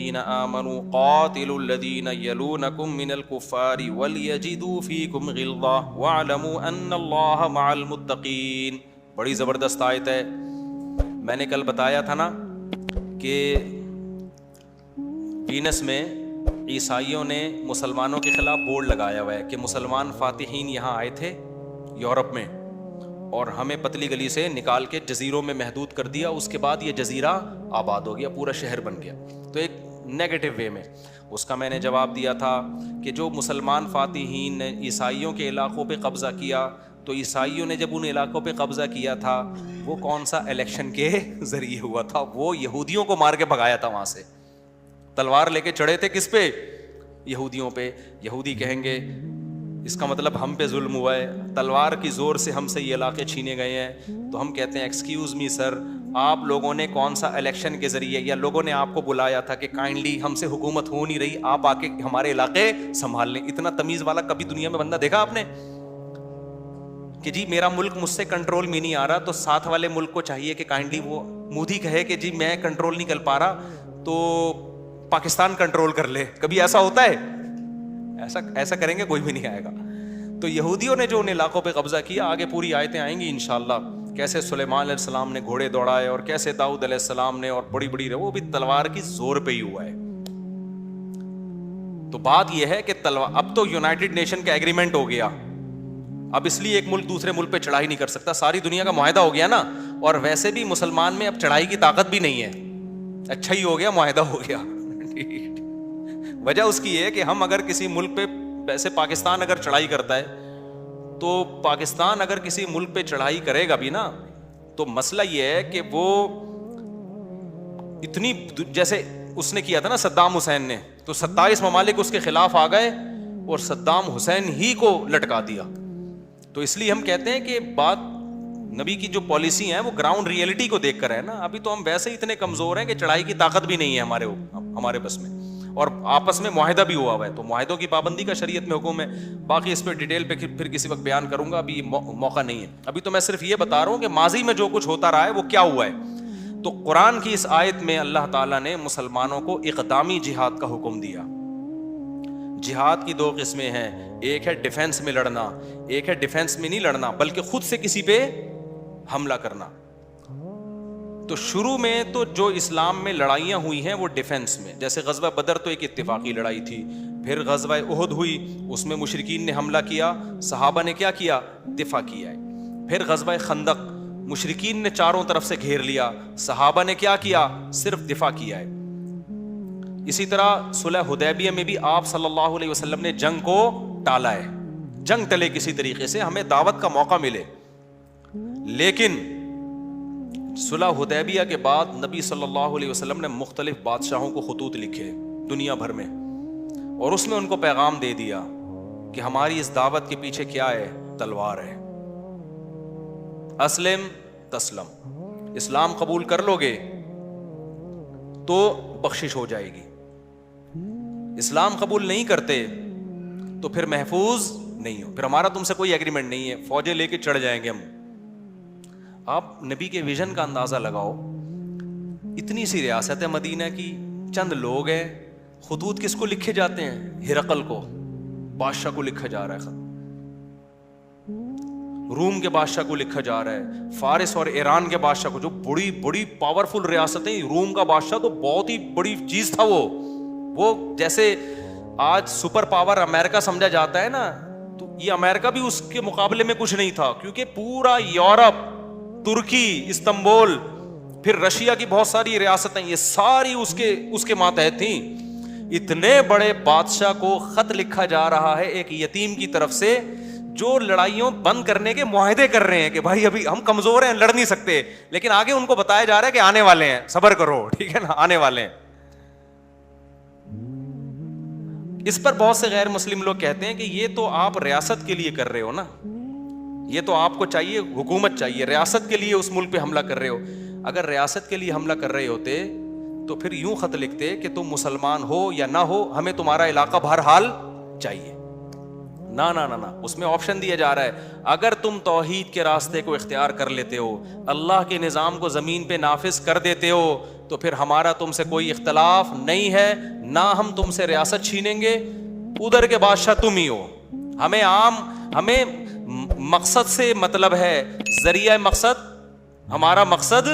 الذین آمنوا قاتلوا الذین یلونکم من الکفار ولیجدوا فیکم غلظہ واعلموا ان اللہ مع المتقین. بڑی زبردست آیت ہے. میں نے کل بتایا تھا نا کہ وینس میں عیسائیوں نے مسلمانوں کے خلاف بورڈ لگایا ہوا ہے کہ مسلمان فاتحین یہاں آئے تھے یورپ میں اور ہمیں پتلی گلی سے نکال کے جزیروں میں محدود کر دیا. اس کے بعد یہ جزیرہ آباد ہو گیا, پورا شہر بن گیا. تو ایک نیگیٹو وے میں اس کا میں نے جواب دیا تھا کہ جو مسلمان فاتحین نے عیسائیوں کے علاقوں پہ قبضہ کیا, تو عیسائیوں نے جب ان علاقوں پہ قبضہ کیا تھا وہ کون سا الیکشن کے ذریعے ہوا تھا؟ وہ یہودیوں کو مار کے بھگایا تھا وہاں سے. تلوار لے کے چڑھے تھے کس پہ؟ یہودیوں پہ. یہودی کہیں گے اس کا مطلب ہم پہ ظلم ہوا ہے, تلوار کی زور سے ہم سے یہ علاقے چھینے گئے ہیں. تو ہم کہتے ہیں ایکسکیوز می سر, آپ لوگوں نے کون سا الیکشن کے ذریعے یا لوگوں نے آپ کو بلایا تھا کہ کائنڈلی ہم سے حکومت ہو نہیں رہی, آپ آ کے ہمارے علاقے سنبھال لیں. اتنا تمیز والا کبھی دنیا میں بندہ دیکھا آپ نے کہ جی میرا ملک مجھ سے کنٹرول میں نہیں آ رہا, تو ساتھ والے ملک کو چاہیے کہ کائنڈلی وہ مودی کہے کہ جی میں کنٹرول نہیں کر پا رہا تو پاکستان کنٹرول کر لے. کبھی ایسا ہوتا ہے؟ ایسا کریں گے کوئی بھی نہیں آئے گا. تو یہودیوں نے جو ان علاقوں پہ قبضہ کیا, آگے پوری آیتیں آئیں گی انشاءاللہ, کیسے سلیمان علیہ السلام نے گھوڑے دوڑائے اور کیسے داؤد علیہ السلام نے, اور بڑی بڑی وہ بھی تلوار کی زور پہ ہی ہوا ہے. تو بات یہ ہے کہ اب تو یونائٹڈ نیشن کا ایگریمنٹ ہو گیا, اب اس لیے ایک ملک دوسرے ملک پہ چڑھائی نہیں کر سکتا, ساری دنیا کا معاہدہ ہو گیا نا. اور ویسے بھی مسلمان میں اب چڑھائی کی طاقت بھی نہیں ہے, اچھا ہی ہو گیا, معاہدہ ہو گیا. وجہ اس کی ہے کہ ہم اگر کسی ملک پہ, ویسے پاکستان اگر چڑھائی کرتا ہے تو پاکستان اگر کسی ملک پہ چڑھائی کرے گا بھی نا, تو مسئلہ یہ ہے کہ وہ اتنی, جیسے اس نے کیا تھا نا صدام حسین نے, تو 27 ممالک اس کے خلاف آ گئے اور صدام حسین ہی کو لٹکا دیا. تو اس لیے ہم کہتے ہیں کہ بات نبی کی جو پالیسی ہیں وہ گراؤنڈ ریئلٹی کو دیکھ کر ہے نا. ابھی تو ہم ویسے ہی اتنے کمزور ہیں کہ چڑھائی کی طاقت بھی نہیں ہے ہمارے بس میں, اور آپس میں معاہدہ بھی ہوا ہوا ہے. تو معاہدوں کی پابندی کا شریعت میں حکم ہے. باقی اس پہ ڈیٹیل پہ پھر کسی وقت بیان کروں گا, ابھی موقع نہیں ہے. ابھی تو میں صرف یہ بتا رہا ہوں کہ ماضی میں جو کچھ ہوتا رہا ہے وہ کیا ہوا ہے. تو قرآن کی اس آیت میں اللہ تعالیٰ نے مسلمانوں کو اقدامی جہاد کا حکم دیا. جہاد کی 2 قسمیں ہیں, ایک ہے ڈیفنس میں لڑنا, ایک ہے ڈیفنس میں نہیں لڑنا بلکہ خود سے کسی پہ حملہ کرنا. تو شروع میں تو جو اسلام میں لڑائیاں ہوئی ہیں وہ ڈیفنس میں, جیسے غزوہ بدر تو ایک اتفاقی لڑائی تھی. پھر غزوہ احد ہوئی, اس میں مشرکین نے حملہ کیا, صحابہ نے کیا کیا؟ دفاع کیا ہے. پھر غزوہ خندق, مشرکین نے چاروں طرف سے گھیر لیا, صحابہ نے کیا کیا؟ صرف دفاع کیا ہے. اسی طرح صلح حدیبیہ میں بھی آپ صلی اللہ علیہ وسلم نے جنگ کو ٹالا ہے. جنگ ٹلے کسی طریقے سے, ہمیں دعوت کا موقع ملے. لیکن صلح حدیبیہ کے بعد نبی صلی اللہ علیہ وسلم نے مختلف بادشاہوں کو خطوط لکھے دنیا بھر میں, اور اس میں ان کو پیغام دے دیا کہ ہماری اس دعوت کے پیچھے کیا ہے؟ تلوار ہے. اسلم تسلم, اسلام قبول کر لو گے تو بخشش ہو جائے گی, اسلام قبول نہیں کرتے تو پھر محفوظ نہیں ہو, پھر ہمارا تم سے کوئی ایگریمنٹ نہیں ہے, فوجیں لے کے چڑھ جائیں گے ہم. آپ نبی کے ویژن کا اندازہ لگاؤ, اتنی سی ریاست ہے مدینہ کی, چند لوگ ہیں, خطوط کس کو لکھے جاتے ہیں؟ ہرقل کو, بادشاہ کو لکھا جا رہا ہے, روم کے بادشاہ کو لکھا جا رہا ہے, فارس اور ایران کے بادشاہ کو, جو بڑی بڑی پاورفل ریاستیں. روم کا بادشاہ تو بہت ہی بڑی چیز تھا, وہ جیسے آج سپر پاور امریکہ سمجھا جاتا ہے نا, تو یہ امریکہ بھی اس کے مقابلے میں کچھ نہیں تھا, کیونکہ پورا یورپ, ترکی, استنبول, پھر رشیا کی بہت ساری ریاستیں, یہ ساری اس کے ماتحت تھیں. اتنے بڑے بادشاہ کو خط لکھا جا رہا ہے ایک یتیم کی طرف سے, جو لڑائیوں بند کرنے کے معاہدے کر رہے ہیں کہ بھائی ابھی ہم کمزور ہیں, لڑ نہیں سکتے, لیکن آگے ان کو بتایا جا رہا ہے کہ آنے والے ہیں, صبر کرو, ٹھیک ہے نا, آنے والے ہیں. اس پر بہت سے غیر مسلم لوگ کہتے ہیں کہ یہ تو آپ ریاست کے لیے کر رہے ہو نا, یہ تو آپ کو چاہیے, حکومت چاہیے, ریاست کے لیے اس ملک پہ حملہ کر رہے ہو. اگر ریاست کے لیے حملہ کر رہے ہوتے تو پھر یوں خط لکھتے کہ تم مسلمان ہو یا نہ ہو, ہمیں تمہارا علاقہ بہرحال چاہیے. نا نا نا نا, اس میں آپشن دیا جا رہا ہے, اگر تم توحید کے راستے کو اختیار کر لیتے ہو, اللہ کے نظام کو زمین پہ نافذ کر دیتے ہو, تو پھر ہمارا تم سے کوئی اختلاف نہیں ہے، نہ ہم تم سے ریاست چھینیں گے، ادھر کے بادشاہ تم ہی ہو، ہمیں مقصد سے مطلب ہے، ذریعہ مقصد ہمارا مقصد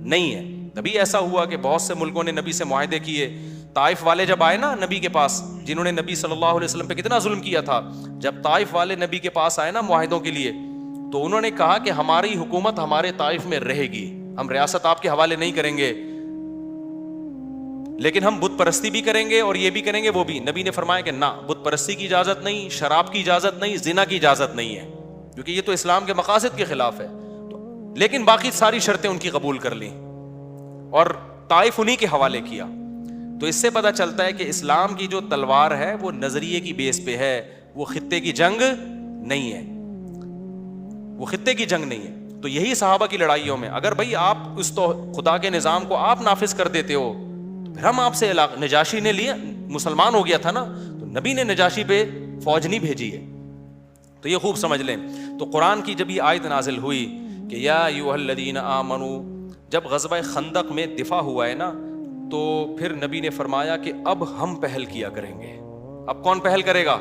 نہیں ہے۔ کبھی ایسا ہوا کہ بہت سے ملکوں نے نبی سے معاہدے کیے، طائف والے جب آئے نا نبی کے پاس، جنہوں نے نبی صلی اللہ علیہ وسلم پہ کتنا ظلم کیا تھا، جب طائف والے نبی کے پاس آئے نا معاہدوں کے لیے، تو انہوں نے کہا کہ ہماری حکومت ہمارے طائف میں رہے گی، ہم ریاست آپ کے حوالے نہیں کریں گے، لیکن ہم بت پرستی بھی کریں گے اور یہ بھی کریں گے وہ بھی۔ نبی نے فرمایا کہ نہ، بت پرستی کی اجازت نہیں، شراب کی اجازت نہیں، زنا کی اجازت نہیں ہے، کیونکہ یہ تو اسلام کے مقاصد کے خلاف ہے، لیکن باقی ساری شرطیں ان کی قبول کر لیں اور طائف انہی کے حوالے کیا۔ تو اس سے پتہ چلتا ہے کہ اسلام کی جو تلوار ہے وہ نظریے کی بیس پہ ہے، وہ خطے کی جنگ نہیں ہے، وہ خطے کی جنگ نہیں ہے۔ تو یہی صحابہ کی لڑائیوں میں، اگر بھائی آپ اس تو خدا کے نظام کو آپ نافذ کر دیتے ہو، پھر ہم آپ سے نجاشی نے لیا، مسلمان ہو گیا تھا نا، تو نبی نے نجاشی پہ فوج نہیں بھیجی ہے، تو یہ خوب سمجھ لیں۔ تو قرآن کی جب یہ آیت نازل ہوئی کہ یا ایھا الذین آمنوا، جب غزوہ خندق میں دفاع ہوا ہے نا، تو پھر نبی نے فرمایا کہ اب ہم پہل کیا کریں گے۔ اب کون پہل کرے گا؟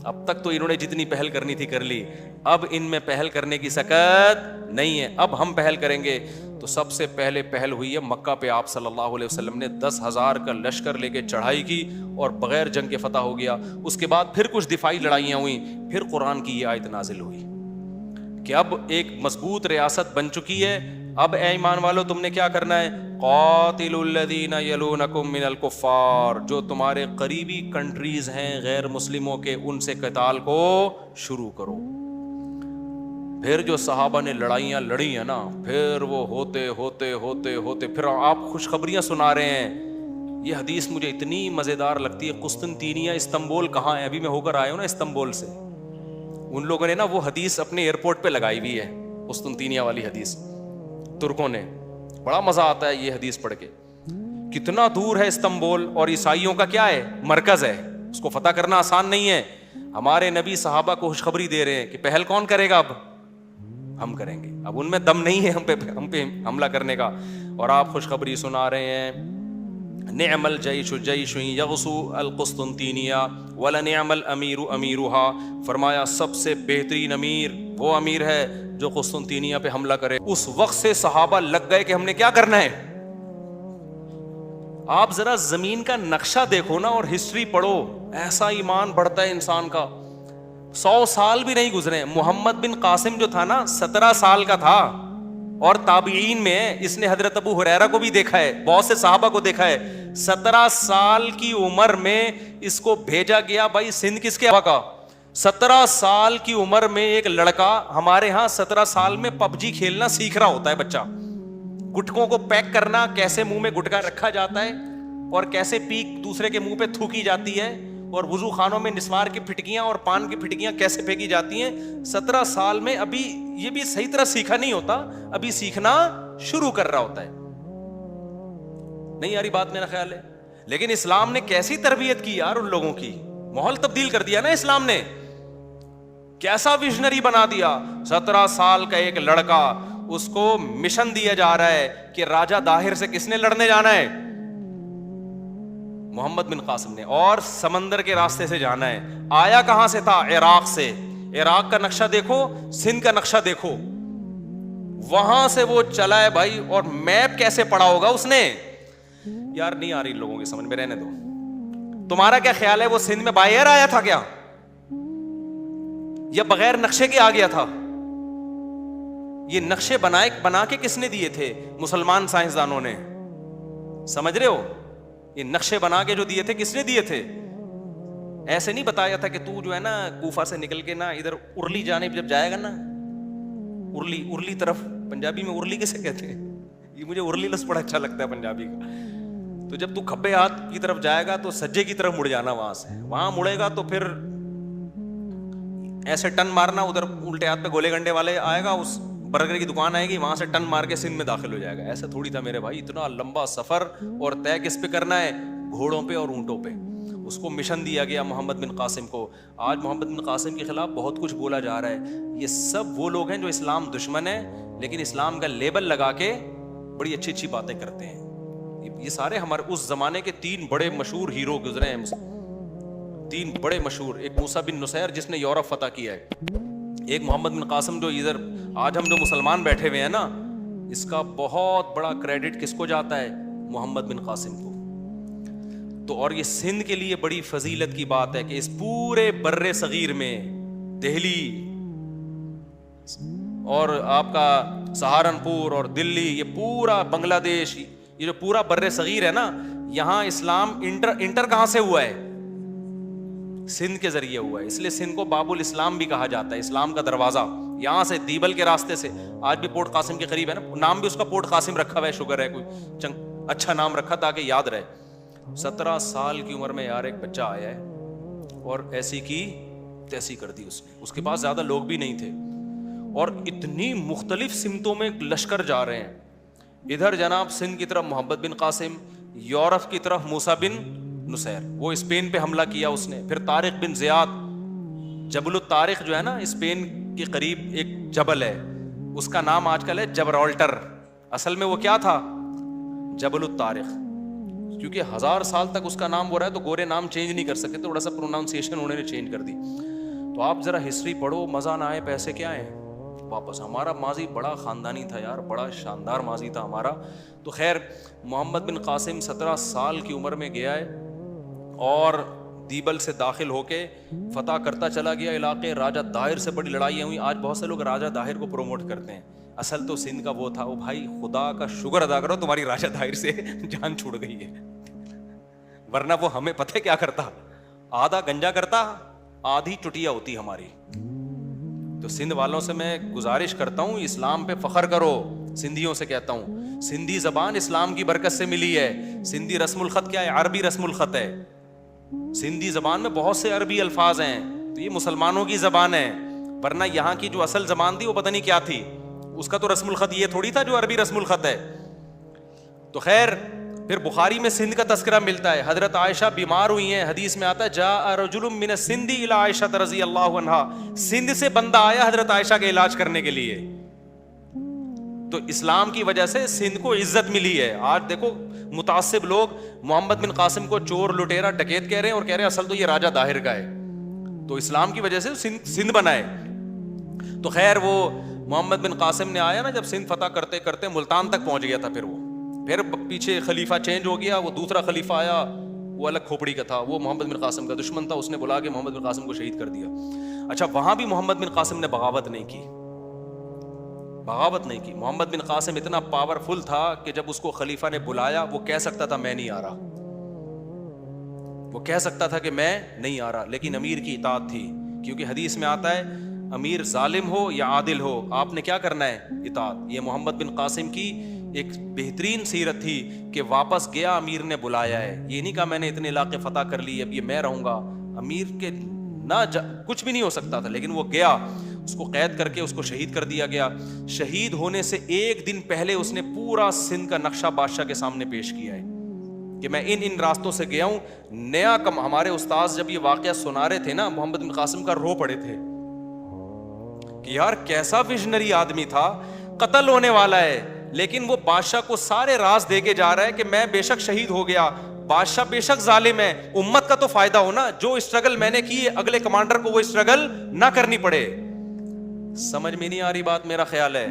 اب تک تو انہوں نے جتنی پہل کرنی تھی کر لی، اب ان میں پہل کرنے کی سکت نہیں ہے، اب ہم پہل کریں گے۔ تو سب سے پہلے پہل ہوئی ہے مکہ پہ، آپ صلی اللہ علیہ وسلم نے 10,000 کا لشکر لے کے چڑھائی کی اور بغیر جنگ کے فتح ہو گیا۔ اس کے بعد پھر کچھ دفاعی لڑائیاں ہوئیں، پھر قرآن کی یہ آیت نازل ہوئی کہ اب ایک مضبوط ریاست بن چکی ہے، اب اے ایمان والو تم نے کیا کرنا ہے؟ قاتلوا الذین یلونکم من الکفار، جو تمہارے قریبی کنٹریز ہیں غیر مسلموں کے، ان سے قتال کو شروع کرو۔ پھر جو صحابہ نے لڑائیاں لڑی ہیں نا، پھر وہ ہوتے ہوتے ہوتے ہوتے پھر آپ خوشخبریاں سنا رہے ہیں۔ یہ حدیث مجھے اتنی مزیدار لگتی ہے، قسطنطینیہ استنبول کہاں ہے؟ ابھی میں ہو کر آیا ہوں نا استنبول سے، ان لوگوں نے نا وہ حدیث اپنے ایئرپورٹ پہ لگائی ہوئی ہے، قسطنطینیہ والی حدیث، ترکوں نے۔ بڑا مزہ آتا ہے یہ حدیث پڑھ کے، کتنا دور ہے استنبول، اور عیسائیوں کا کیا ہے؟ مرکز ہے، اس کو فتح کرنا آسان نہیں ہے۔ ہمارے نبی صحابہ کو خوشخبری دے رہے ہیں کہ پہل کون کرے گا؟ اب ہم کریں گے، اب ان میں دم نہیں ہے ہم پہ حملہ کرنے کا، اور آپ خوشخبری سنا رہے ہیں۔ نعم الجیش جیش یغزو القسطنطینیہ ولنعم الامیر امیرها، فرمایا سب سے بہترین امیر وہ امیر ہے جو قسطنطینیہ پہ حملہ کرے۔ اس وقت سے صحابہ لگ گئے کہ ہم نے کیا کرنا ہے۔ آپ ذرا زمین کا نقشہ دیکھو نا اور ہسٹری پڑھو، ایسا ایمان بڑھتا ہے انسان کا۔ 100 سال بھی نہیں گزرے، محمد بن قاسم جو تھا نا 17 سال کا تھا، اور تابعین میں اس نے حضرت ابو ہریرہ کو بھی دیکھا ہے، بہت سے صحابہ کو دیکھا ہے، 17 سال کی عمر میں اس کو بھیجا گیا۔ بھائی سندھ کس کے کا؟ 17 سال کی عمر میں ایک لڑکا، ہمارے ہاں 17 سال میں پب جی کھیلنا سیکھ رہا ہوتا ہے بچہ، گٹکوں کو پیک کرنا، کیسے منہ میں گٹکا رکھا جاتا ہے اور کیسے پیک دوسرے کے منہ پہ تھوکی جاتی ہے، اور وضو خانوں میں نسوار کی پھٹکیاں اور پان کی پھٹکیاں کیسے پھینکی جاتی ہیں۔ 17 سال میں ابھی یہ بھی صحیح طرح سیکھا نہیں ہوتا، ابھی سیکھنا شروع کر رہا ہوتا ہے۔ نہیں یاری بات میرا خیال ہے، لیکن اسلام نے کیسی تربیت کی یار ان لوگوں کی، ماحول تبدیل کر دیا نا اسلام نے، کیسا ویژنری بنا دیا۔ 17 سال کا ایک لڑکا، اس کو مشن دیا جا رہا ہے کہ راجہ داہر سے کس نے لڑنے جانا ہے؟ محمد بن قاسم نے، اور سمندر کے راستے سے جانا ہے۔ آیا کہاں سے تھا؟ عراق سے۔ عراق کا نقشہ دیکھو، سندھ کا نقشہ دیکھو، وہاں سے وہ چلا ہے بھائی، اور میپ کیسے پڑا ہوگا اس نے؟ یار نہیں آ رہی لوگوں کی سمجھ میں، رہنے دو۔ تمہارا کیا خیال ہے وہ سندھ میں بائی ایئر آیا تھا کیا، یا بغیر نقشے کے آ گیا تھا؟ یہ نقشے بنا کے کس نے دیے تھے؟ مسلمان سائنسدانوں نے، سمجھ رہے ہو؟ یہ نقشے بنا کے جو دیے تھے کس نے دیے تھے؟ ایسے نہیں بتایا تھا کہ تو جو ہے نا کوفہ سے نکل کے نا ادھر ارلی جانب جب جائے گا نا، ارلی طرف، پنجابی میں ارلی کیسے کہتے ہیں؟ یہ مجھے ارلی لفظ بڑا اچھا لگتا ہے پنجابی کا۔ تو جب تو کھبے ہاتھ کی طرف جائے گا تو سجے کی طرف مڑ جانا، وہاں سے وہاں مڑے گا تو پھر ایسے ٹن مارنا، ادھر الٹے ہاتھ پہ گولے گنڈے والے آئے گا، اس برگر کی دکان آئے گی، وہاں سے ٹن مار کے سندھ میں داخل ہو جائے گا۔ ایسا تھوڑی تھا میرے بھائی، اتنا لمبا سفر، اور طے کس پہ کرنا ہے؟ گھوڑوں پہ اور اونٹوں پہ۔ اس کو مشن دیا گیا محمد بن قاسم کو۔ آج محمد بن قاسم کے خلاف بہت کچھ بولا جا رہا ہے، یہ سب وہ لوگ ہیں جو اسلام دشمن ہیں، لیکن اسلام کا لیبل لگا کے بڑی اچھی اچھی باتیں کرتے ہیں۔ یہ سارے ہمارے اس زمانے کے 3 بڑے مشہور ہیرو گزرے ہیں, 3 بڑے مشہور. ایک موسیٰ بن نصیر جس نے یورپ فتح کیا ہے, ایک محمد بن قاسم جو ادھر آج ہم جو مسلمان بیٹھے ہوئے ہیں نا, اس کا بہت بڑا کریڈٹ کس کو جاتا ہے؟ محمد بن قاسم کو. تو اور یہ سندھ کے لیے بڑی فضیلت کی بات ہے کہ اس پورے بر صغیر میں دہلی اور آپ کا سہارنپور اور دلی, یہ پورا بنگلہ دیش, یہ جو پورا بر صغیر ہے نا, یہاں اسلام انٹر کہاں سے ہوا ہے؟ سندھ کے ذریعے ہوا ہے. اس لیے سندھ کو باب الاسلام بھی کہا جاتا ہے, اسلام کا دروازہ. یہاں سے دیبل کے راستے سے, آج بھی پورٹ قاسم کے قریب ہے نا, نام بھی اس کا پورٹ قاسم رکھا ہوا ہے, شکر ہے کوئی اچھا نام رکھا تاکہ یاد رہے. 17 سال کی عمر میں یار ایک بچہ آیا ہے اور ایسی کی تیسی کر دی اس نے. اس کے پاس زیادہ لوگ بھی نہیں تھے اور اتنی مختلف سمتوں میں لشکر جا رہے ہیں. ادھر جناب سندھ کی طرف محمد بن قاسم, یورپ کی طرف موسیٰ بن نصیر, وہ اسپین پہ حملہ کیا اس نے. پھر طارق بن زیاد, جبل الطارق جو ہے نا اسپین کے قریب ایک جبل ہے, اس کا نام آج کل ہے جبرالٹر. اصل میں وہ کیا تھا؟ جبل الطارق. کیونکہ 1000 سال تک اس کا نام ہو رہا ہے تو گورے نام چینج نہیں کر سکتے, تھوڑا سا پروناؤنسیشن انہوں نے چینج کر دی. تو آپ ذرا ہسٹری پڑھو, مزہ نہ آئے پیسے کیا ہیں واپس. ہمارا ماضی بڑا خاندانی تھا یار, بڑا شاندار ماضی تھا ہمارا. تو خیر محمد بن قاسم 17 سال کی عمر میں گیا ہے اور دیبل سے داخل ہو کے فتح کرتا چلا گیا علاقے. راجہ داہر سے بڑی لڑائیاں ہوئی. آج بہت سے لوگ راجہ داہر کو پروموٹ کرتے ہیں, اصل تو سندھ کا وہ تھا. وہ بھائی خدا کا شکر ادا کرو تمہاری راجہ داہر سے جان چھوڑ گئی ہے, ورنہ وہ ہمیں پتہ کیا کرتا, آدھا گنجا کرتا, آدھی چٹیا ہوتی ہماری. تو سندھ والوں سے میں گزارش کرتا ہوں, اسلام پہ فخر کرو. سندھیوں سے کہتا ہوں, سندھی زبان اسلام کی برکت سے ملی ہے. سندھی رسم الخط کیا ہے؟ عربی رسم الخط ہے. سندھی زبان میں بہت سے عربی الفاظ ہیں, تو یہ مسلمانوں کی زبان ہے, ورنہ یہاں کی جو اصل زبان تھی وہ پتہ نہیں کیا تھی. اس کا تو رسم الخط یہ تھوڑی تھا جو عربی رسم الخط ہے. تو خیر پھر بخاری میں سندھ کا تذکرہ ملتا ہے. حضرت عائشہ بیمار ہوئی ہیں, حدیث میں آتا ہے جاء رجل من السندھ الی عائشہ رضی اللہ عنہا, سندھ سے بندہ آیا حضرت عائشہ کا علاج کرنے کے لیے. تو اسلام کی وجہ سے سندھ کو عزت ملی ہے. آج دیکھو متعصب لوگ محمد بن قاسم کو چور, لٹیرا, ڈکیت کہہ رہے ہیں اور کہہ رہے ہیں اصل تو یہ راجہ داہر کا ہے. تو اسلام کی وجہ سے سندھ بنا ہے. تو خیر وہ محمد بن قاسم نے آیا نا, جب سندھ فتح کرتے کرتے ملتان تک پہنچ گیا تھا. پھر پیچھے خلیفہ چینج ہو گیا, وہ دوسرا خلیفہ آیا, وہ الگ کھوپڑی کا تھا, وہ محمد بن قاسم کا دشمن تھا. اس نے بلا کے محمد بن قاسم کو شہید کر دیا. اچھا وہاں بھی محمد بن قاسم نے بغاوت نہیں کی. محمد بن قاسم اتنا پاورفل تھا کہ جب اس کو خلیفہ نے بلایا, وہ کہہ سکتا تھا میں نہیں آ رہا, وہ کہہ سکتا تھا کہ میں نہیں آ رہا, لیکن امیر کی اطاعت تھی. کیونکہ حدیث میں آتا ہے امیر ظالم ہو یا عادل ہو, آپ نے کیا کرنا ہے؟ اطاعت. یہ محمد بن قاسم کی ایک بہترین سیرت تھی کہ واپس گیا, امیر نے بلایا ہے. یہ نہیں کہا میں نے اتنے علاقے فتح کر لی اب یہ میں رہوں گا. امیر کے کچھ بھی نہیں ہو سکتا تھا, لیکن وہ گیا, اس کو قید کر کے اس کو شہید کر دیا گیا. شہید ہونے سے ایک دن پہلے اس نے پورا سندھ کا نقشہ بادشاہ کے سامنے پیش کیا ہے کہ میں ان راستوں سے گیا ہوں. نیا ہمارے استاذ جب یہ واقعہ سنا رہے تھے نا, محمد بن قاسم کا رو پڑے تھے کہ یار کیسا ویژنری آدمی تھا, قتل ہونے والا ہے لیکن وہ بادشاہ کو سارے راز دے کے جا رہا ہے کہ میں بے شک شہید ہو گیا, بادشاہ بے شک ظالم ہے, امت کا تو فائدہ ہو نا, جو اسٹرگل میں نے کی اگلے کمانڈر کو وہ اسٹرگل نہ کرنی پڑے. سمجھ میں نہیں آ رہی بات, میرا خیال ہے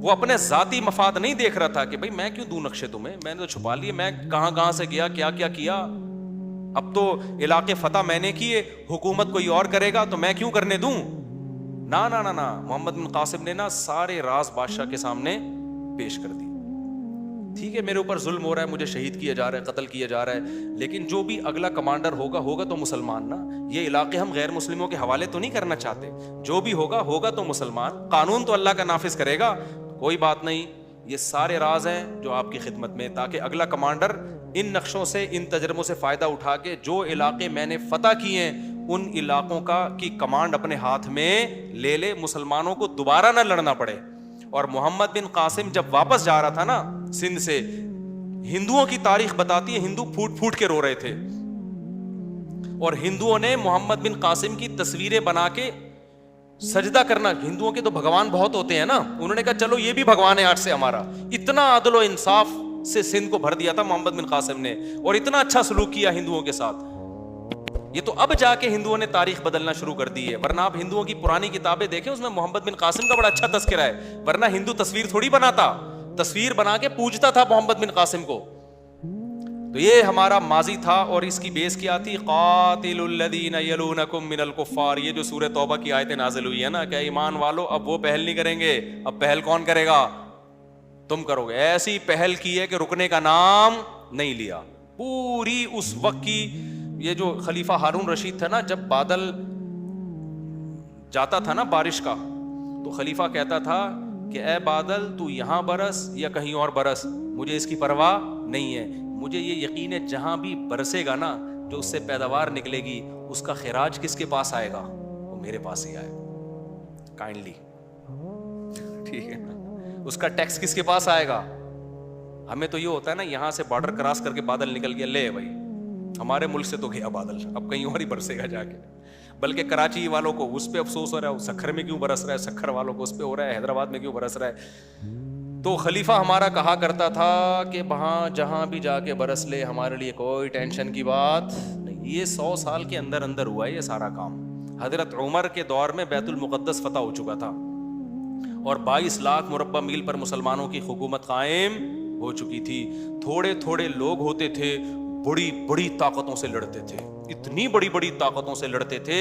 وہ اپنے ذاتی مفاد نہیں دیکھ رہا تھا کہ بھائی میں کیوں دوں نقشے تمہیں, میں نے تو چھپا لیے, میں کہاں کہاں سے گیا, کیا کیا کیا, اب تو علاقے فتح میں نے کیے, حکومت کوئی اور کرے گا تو میں کیوں کرنے دوں. نا نا نا نا, محمد بن قاسم نے نا سارے راز بادشاہ کے سامنے پیش کر دی. ٹھیک ہے میرے اوپر ظلم ہو رہا ہے, مجھے شہید کیا جا رہا ہے, قتل کیا جا رہا ہے, لیکن جو بھی اگلا کمانڈر ہوگا تو مسلمان نا. یہ علاقے ہم غیر مسلموں کے حوالے تو نہیں کرنا چاہتے, جو بھی ہوگا تو مسلمان, قانون تو اللہ کا نافذ کرے گا, کوئی بات نہیں. یہ سارے راز ہیں جو آپ کی خدمت میں, تاکہ اگلا کمانڈر ان نقشوں سے, ان تجربوں سے فائدہ اٹھا کے جو علاقے میں نے فتح کیے ہیں ان علاقوں کی کمانڈ اپنے ہاتھ میں لے لے, مسلمانوں کو دوبارہ نہ لڑنا پڑے. اور محمد بن قاسم جب واپس جا رہا تھا نا سندھ سے, ہندوؤں کی تاریخ بتاتی ہے ہندو پھوٹ پھوٹ کے رو رہے تھے, اور ہندوؤں نے محمد بن قاسم کی تصویریں بنا کے سجدہ کرنا, ہندوؤں کے تو بھگوان بہت ہوتے ہیں نا, انہوں نے کہا چلو یہ بھی بھگوان ہے آج سے ہمارا. اتنا عدل و انصاف سے سندھ کو بھر دیا تھا محمد بن قاسم نے, اور اتنا اچھا سلوک کیا ہندوؤں کے ساتھ. یہ تو اب جا کے ہندوؤں نے تاریخ بدلنا شروع کر دی ہے, ورنہ آپ ہندوؤں کی پرانی کتابیں دیکھیں, اس میں محمد بن قاسم کا بڑا اچھا تذکرہ ہے. ورنہ ہندو تصویر تھوڑی بناتا, تصویر بنا کے پوجتا تھا محمد بن قاسم کو. تو یہ ہمارا ماضی تھا, اور اس کی بیس کیا تھی؟ قاتل الذین یلونکم من الکفار. یہ جو سورہ توبہ کی آیتیں نازل ہوئی ہے نا, کہ ایمان والو اب وہ پہل نہیں کریں گے, اب پہل کون کرے گا؟ تم کرو گے. ایسی پہل کی ہے کہ رکنے کا نام نہیں لیا. پوری اس وقت کی, یہ جو خلیفہ ہارون رشید تھا نا, جب بادل جاتا تھا نا بارش کا, تو خلیفہ کہتا تھا کہ اے بادل تو یہاں برس یا کہیں اور برس, مجھے اس کی پرواہ نہیں ہے, مجھے یہ یقین ہے جہاں بھی برسے گا نا, جو اس سے پیداوار نکلے گی, اس کا خراج کس کے پاس آئے گا؟ وہ میرے پاس ہی آئے گا کائنڈلی. ٹھیک ہے, اس کا ٹیکس کس کے پاس آئے گا؟ ہمیں تو یہ ہوتا ہے نا, یہاں سے بارڈر کراس کر کے بادل نکل گیا, لے بھائی ہمارے ملک سے تو گیا بادل, اب کہیں اور ہی برسے گا جا کے. بلکہ کراچی والوں کو اس پہ افسوس ہو رہا ہے, سکھر میں کیوں برس رہا ہے, سکھر والوں کو اس پہ ہو رہا ہے, حیدرآباد میں کیوں برس رہا ہے. تو خلیفہ ہمارا کہا کرتا تھا کہ وہاں جہاں بھی جا کے برس لے, ہمارے لیے کوئی ٹینشن کی بات نہیں. یہ 100 سال کے اندر اندر ہوا ہے یہ سارا کام. حضرت عمر کے دور میں بیت المقدس فتح ہو چکا تھا, اور 22 لاکھ مربع میل پر مسلمانوں کی حکومت قائم ہو چکی تھی. تھوڑے تھوڑے لوگ ہوتے تھے, بڑی بڑی طاقتوں سے لڑتے تھے, اتنی بڑی بڑی طاقتوں سے لڑتے تھے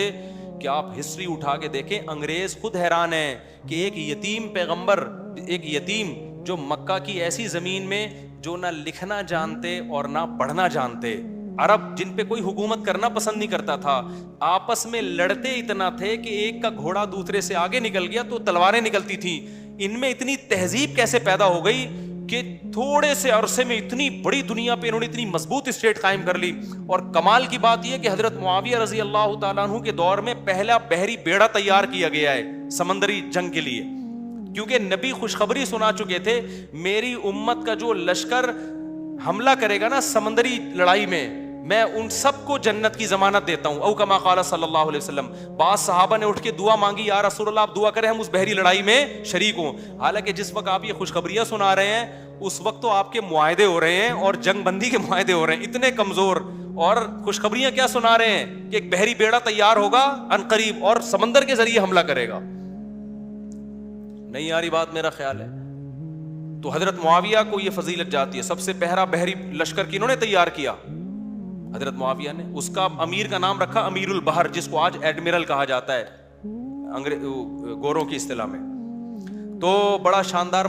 کہ آپ ہسٹری اٹھا کے دیکھیں, انگریز خود حیران ہے کہ ایک یتیم پیغمبر, ایک یتیم جو مکہ کی ایسی زمین میں جو نہ لکھنا جانتے اور نہ پڑھنا جانتے, عرب جن پہ کوئی حکومت کرنا پسند نہیں کرتا تھا, آپس میں لڑتے اتنا تھے کہ ایک کا گھوڑا دوسرے سے آگے نکل گیا تو تلواریں نکلتی تھیں. ان میں اتنی تہذیب کیسے پیدا ہو گئی کہ تھوڑے سے عرصے میں اتنی بڑی دنیا پہ انہوں نے اتنی مضبوط اسٹیٹ قائم کر لی. اور کمال کی بات یہ کہ حضرت معاویہ رضی اللہ تعالیٰ عنہ کے دور میں پہلا بحری بیڑا تیار کیا گیا ہے سمندری جنگ کے لیے, کیونکہ نبی خوشخبری سنا چکے تھے, میری امت کا جو لشکر حملہ کرے گا نا سمندری لڑائی میں ان سب کو جنت کی ضمانت دیتا ہوں, او کما قال صلی اللہ علیہ وسلم. بعض صحابہ نے اٹھ کے دعا مانگی, یا رسول اللہ آپ دعا کریں ہم اس بحری لڑائی میں شریک ہوں. حالانکہ جس وقت آپ یہ خوشخبریاں سنا رہے ہیں اس وقت تو آپ کے معاہدے ہو رہے ہیں اور جنگ بندی کے معاہدے ہو رہے ہیں, اتنے کمزور, اور خوشخبریاں کیا سنا رہے ہیں کہ ایک بحری بیڑا تیار ہوگا عنقریب اور سمندر کے ذریعے حملہ کرے گا. نہیں آ رہی بات میرا خیال ہے. تو حضرت معاویہ کو یہ فضیلت جاتی ہے. سب سے پہلا بحری لشکر کنہوں نے تیار کیا؟ حضرت معاویہ نے. اس کا امیر کا نام رکھا امیر البحر, جس کو آج ایڈمرل کہا جاتا ہے گوروں کی اصطلاح میں. تو بڑا شاندار